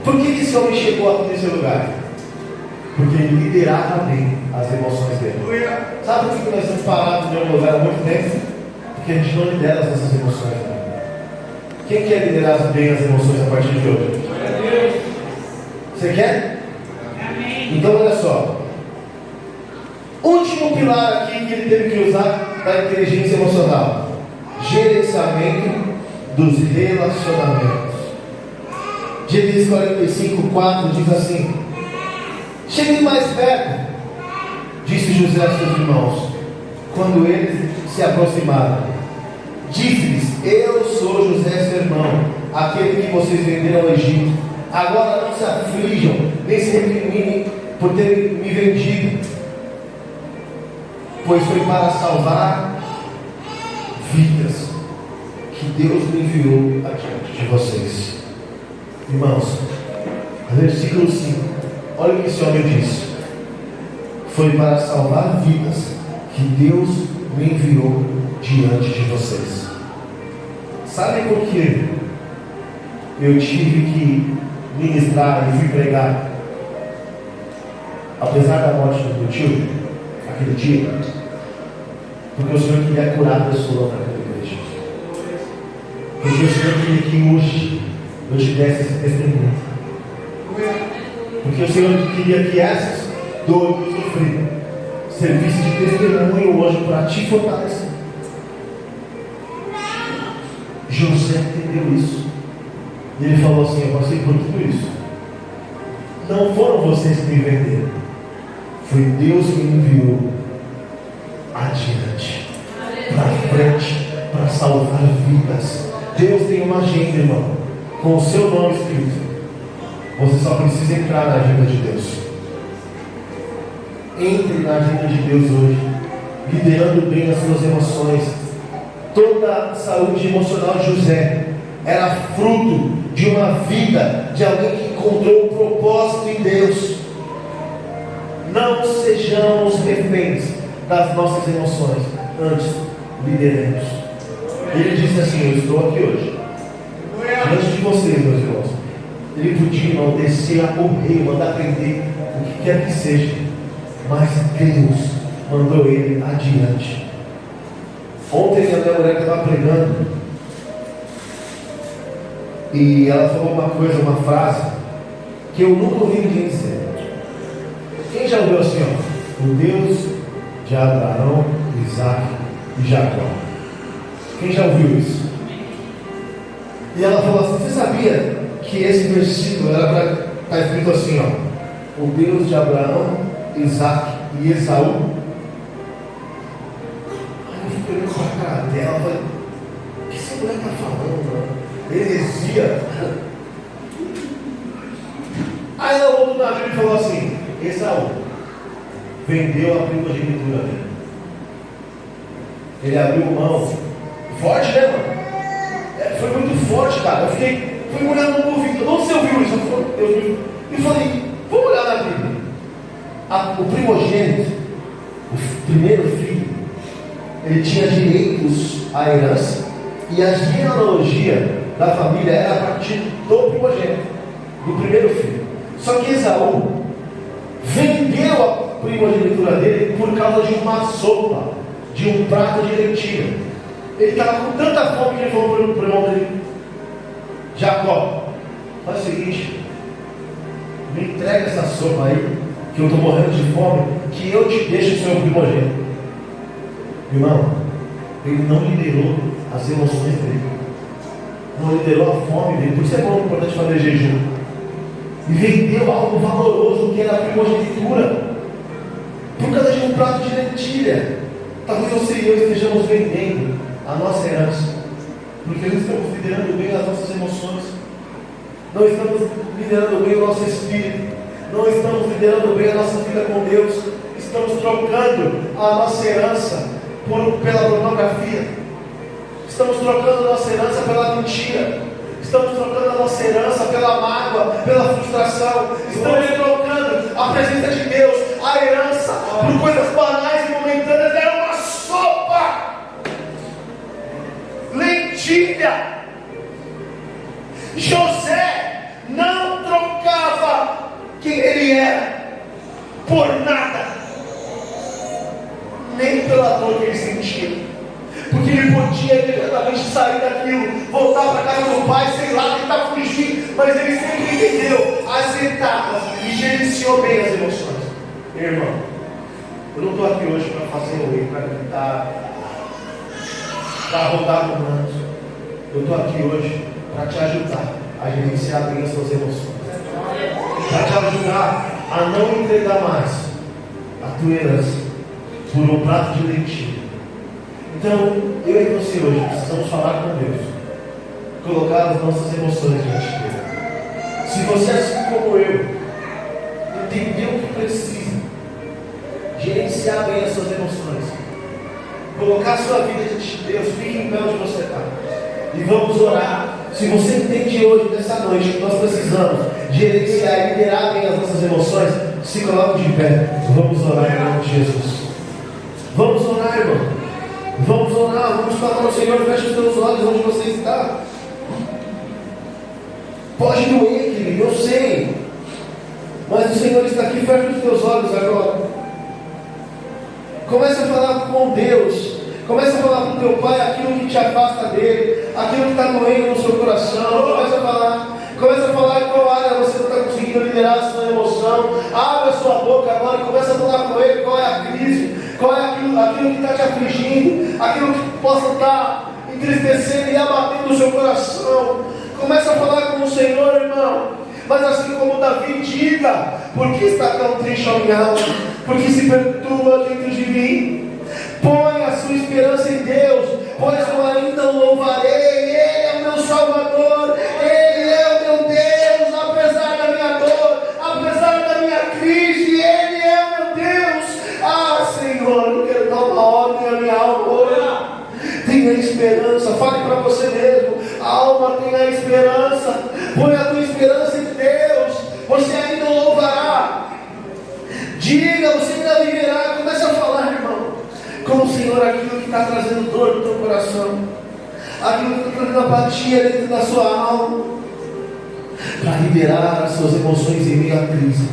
Por que esse homem chegou aqui nesse lugar? Porque ele liderava bem as emoções dele. Sabe por que nós estamos parados em um lugar há muito tempo? Porque a gente não lidera as nossas emoções. Quem quer liderar bem as emoções a partir de hoje? Você quer? Então olha só. Último pilar aqui que ele teve que usar da inteligência emocional: gerenciamento dos relacionamentos. Gênesis 45:4 diz assim: cheguem mais perto, disse José a seus irmãos, quando eles se aproximaram. Disse-lhes: eu sou José, seu irmão, aquele que vocês venderam ao Egito. Agora não se aflijam, nem se recriminem por terem me vendido, pois foi para salvar vidas que Deus me enviou adiante de vocês. Irmãos, versículo 5, olha o que esse homem disse: foi para salvar vidas que Deus me enviou diante de vocês. Sabe por que eu tive que ministrar e fui pregar, apesar da morte do meu tio, aquele dia? Porque o Senhor queria curar pessoas naquela igreja. Porque o Senhor queria que hoje eu tivesse esse testemunho. Porque o Senhor queria que essas dores que eu sofri servisse de testemunho hoje para te fortalecer. José entendeu isso. E ele falou assim: eu passei por tudo isso. Não foram vocês que me venderam, foi Deus que me enviou adiante, para frente, para salvar vidas. Deus tem uma agenda, irmão, com o seu nome escrito. Você só precisa entrar na agenda de Deus. Entre na agenda de Deus hoje, liderando bem as suas emoções. Toda a saúde emocional de José era fruto de uma vida de alguém que encontrou um propósito em Deus. Não sejamos reféns das nossas emoções, antes lideremos. Ele disse assim: eu estou aqui hoje diante de vocês, meus irmãos. Ele podia, irmão, descer a correr, mandar prender o que quer que seja, mas Deus mandou ele adiante. Ontem a minha mulher estava pregando e ela falou uma coisa, uma frase que eu nunca ouvi ninguém dizer. Quem já ouviu assim, ó? O Deus de Abraão, Isaac e Jacó. Quem já ouviu isso? E ela falou assim: você sabia que esse versículo era para estar escrito assim, ó? O Deus de Abraão, Isaac e Esaú? Eu com a cara dela, falei: o que essa mulher está falando, mano? Heresia. Aí ela voltou na Bíblia e falou assim: Esaú vendeu a primogenitura dele. Ele abriu mão. Forte, né, mano? Foi muito forte, cara. Eu fui olhar no ouvido. Onde você ouviu isso? Eu vi. E falei: vamos olhar na Bíblia. O primogênito, o primeiro filho, ele tinha direitos à herança, e a genealogia da família era a partir do primogênito, do primeiro filho. Só que Esaú vendeu a primogenitura dele por causa de uma sopa, de um prato de lentilha. Ele estava com tanta fome que ele falou para o irmão dele: Jacó, faz o seguinte, me entrega essa sopa aí, que eu estou morrendo de fome, que eu te deixo o seu primogênito. Irmão, ele não liderou as emoções dele, não liderou a fome dele. Por isso é bom, importante fazer jejum. E vendeu algo valoroso, que era a primogenitura, por causa de um prato de lentilha. Talvez você e eu estejamos vendendo a nossa herança, porque não estamos liderando bem as nossas emoções, não estamos liderando bem o nosso espírito, não estamos liderando bem a nossa vida com Deus. Estamos trocando a nossa herança pela pornografia, estamos trocando a nossa herança pela mentira, estamos trocando a nossa herança pela mágoa, pela frustração, estamos trocando a presença de Deus, a herança, por coisas banais e momentâneas. Era uma sopa, lentilha. José não trocava quem ele era por nada, nem pela dor que ele sentia, porque ele podia imediatamente sair daquilo, voltar para a casa do pai, sei lá, tentar fugir, mas ele sempre entendeu as etapas e gerenciou bem as emoções. Meu irmão, eu não estou aqui hoje para fazer o rei, para gritar, para rodar no manto. Eu estou aqui hoje para te ajudar a gerenciar bem as suas emoções, para te ajudar a não entregar mais a tua herança por um prato de lentilha. Então, eu e você hoje precisamos falar com Deus, colocar as nossas emoções diante dele. Se você, assim como eu, entendeu o que precisa, gerenciar bem as suas emoções, colocar a sua vida diante de Deus, fique em pé onde você está e vamos orar. Se você entende hoje, nessa noite, que nós precisamos gerenciar e liderar bem as nossas emoções, se coloque de pé. Vamos orar em nome de Jesus. Vamos orar, irmão. Vamos orar, vamos falar ao Senhor. Feche os teus olhos onde você está. Pode doer, querido, eu sei, mas o Senhor está aqui. Feche os teus olhos agora. Comece a falar com Deus. Comece a falar com o teu pai aquilo que te afasta dele, aquilo que está doendo no seu coração. Comece a falar em qual área você não está conseguindo liderar a sua emoção. Abre a sua boca agora e comece a falar com ele qual é a crise, qual é aquilo que está te afligindo, aquilo que possa estar entristecendo e abatendo o seu coração. Comece a falar com o Senhor, irmão. Mas assim como Davi, diga: por que está tão triste a minha alma? Por que se perturba dentro de mim? Põe a sua esperança em Deus, pois eu ainda o louvarei. Ele é o meu Salvador, Ele é o meu Deus, apesar da minha dor, apesar da minha crise, Ele é o meu Deus. Ah, Senhor, eu quero dar uma ordem à minha alma. Tenha esperança, fale para você mesmo: a alma tenha esperança, põe a tua esperança em Deus, você ainda o louvará. Diga, você ainda viverá. Comece a falar, irmão, com o Senhor aquilo que está trazendo dor no teu coração, aquilo que está trazendo apatia dentro da sua alma, para liberar as suas emoções em meio à crise.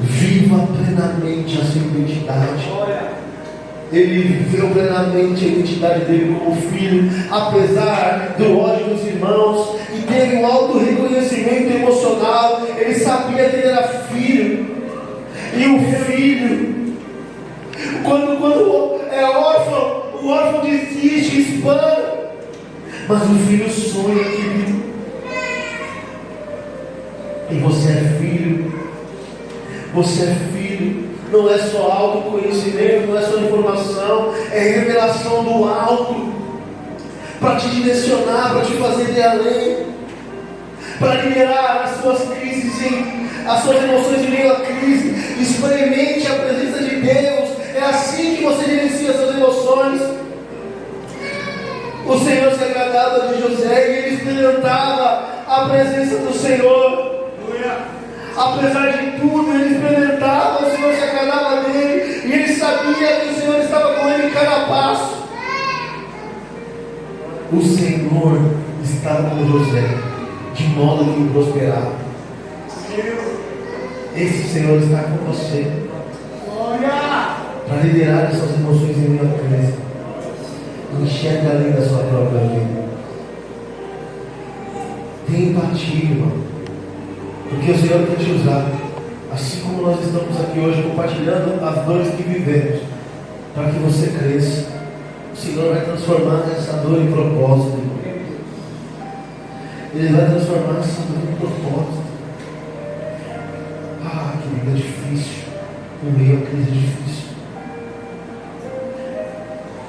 Viva plenamente a sua identidade. Ele viveu plenamente a identidade dele como filho, apesar do ódio dos irmãos, e teve um alto reconhecimento emocional. Ele sabia que ele era filho, e o filho, quando é órfão, o órfão desiste, espana, mas o filho sonha, querido. E você é filho, você é filho. Não é só autoconhecimento, não é só informação, é revelação do alto, para te direcionar, para te fazer ir além, para liberar as suas crises, as suas emoções em meio à crise. Experimente a presença de Deus. É assim que você gerencia as suas emoções. O Senhor se agradava de José e ele experimentava a presença do Senhor. Apesar de tudo, ele experimentava, o Senhor se agradava dele, e ele sabia que o Senhor estava com ele em cada passo. O Senhor estava com José, de modo que o prosperava. Esse Senhor está com você para liderar essas emoções em minha crença. Enxerga além da sua própria vida. Tem empatia, irmão. Porque o Senhor quer te usar. Assim como nós estamos aqui hoje compartilhando as dores que vivemos, para que você cresça. O Senhor vai transformar essa dor em propósito. Ele vai transformar essa dor em propósito. Ah, que vida difícil. No meio da crise difícil.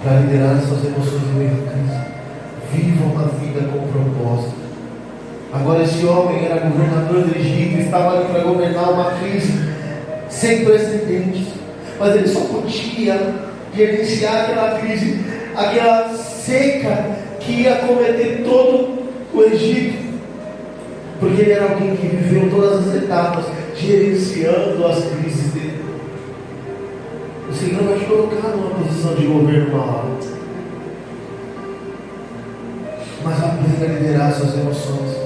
Para liderar essas emoções no meio da crise. Viva uma vida com propósito. Agora esse homem era governador do Egito, estava ali para governar uma crise sem precedentes. Mas ele só podia gerenciar aquela crise, aquela seca que ia cometer todo o Egito. Porque ele era alguém que viveu todas as etapas, gerenciando as crises dele. O Senhor vai te colocar numa posição de governo uma hora. Mas aprenda a liderar suas emoções.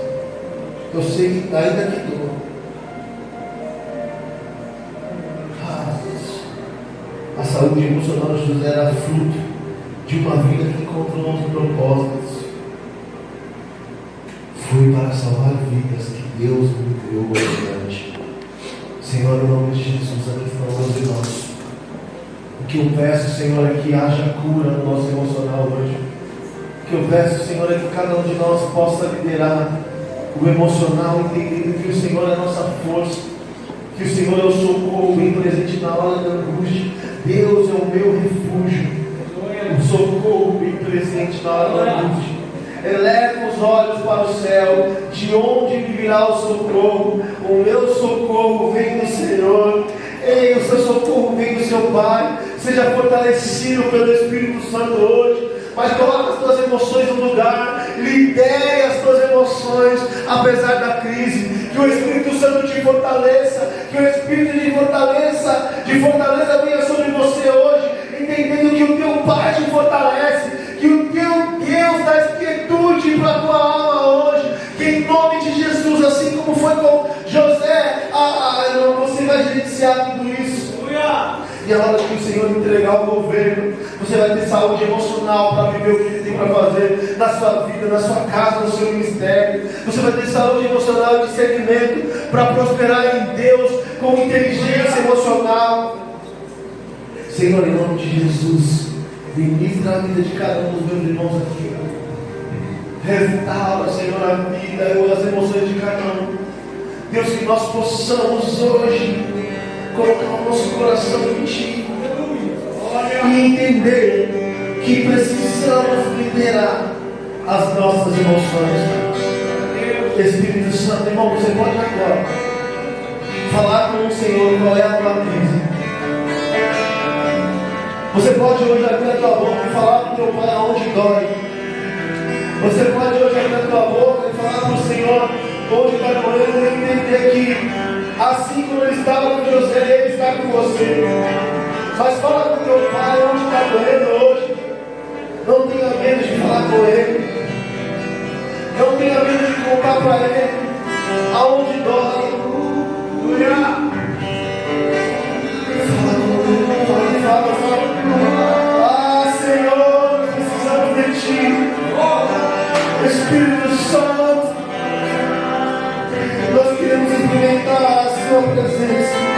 Eu sei que ainda que dor. A saúde emocional de José era fruto de uma vida que encontrou os propósitos. Foi para salvar vidas que Deus me deu governante. Senhor, em nome de Jesus, aqui estão os irmãos. O que eu peço, Senhor, é que haja cura no nosso emocional hoje. O que eu peço, Senhor, é que cada um de nós possa liderar o emocional, entendendo que o Senhor é a nossa força, que o Senhor é o socorro bem presente na hora da angústia. Deus é o meu refúgio, o socorro bem presente na hora da angústia. Eleva os olhos para o céu, de onde me virá o socorro? O meu socorro vem do Senhor. Ei, o seu socorro vem do seu Pai. Seja fortalecido pelo Espírito Santo hoje. Mas coloque as tuas emoções no lugar, lidere as tuas emoções, apesar da crise. Que o Espírito Santo te fortaleça, que o Espírito de fortaleza venha sobre você hoje, entendendo que o teu Pai te fortalece, que o teu Deus dá quietude para a tua alma hoje, que em nome de Jesus, assim como foi com José, você vai gerenciar tudo isso. E a hora que o Senhor entregar o governo, você vai ter saúde emocional para viver o que Ele tem para fazer na sua vida, na sua casa, no seu ministério. Você vai ter saúde emocional e discernimento para prosperar em Deus com inteligência emocional. Senhor, em nome de Jesus, ministra a vida de cada um dos meus irmãos aqui. Restaura, Senhor, a vida e as emoções de cada um. Deus, que nós possamos hoje colocar o nosso coração em Ti e entender que precisamos liderar as nossas emoções. Espírito Santo, irmão, você pode agora falar com o Senhor qual é a tua crise. Você pode hoje abrir a tua boca e falar com o teu Pai aonde dói. Você pode hoje abrir a tua boca e falar com o Senhor onde está doendo e entender que assim como Ele estava com José, Ele está com você. Mas fala com o teu Pai onde está doendo hoje. Não tenha medo de falar com Ele. Não tenha medo de contar para Ele aonde dói. Fala com Ele, fala. Ah, Senhor, precisamos de Ti. Espírito Santo, nós queremos experimentar a Sua presença.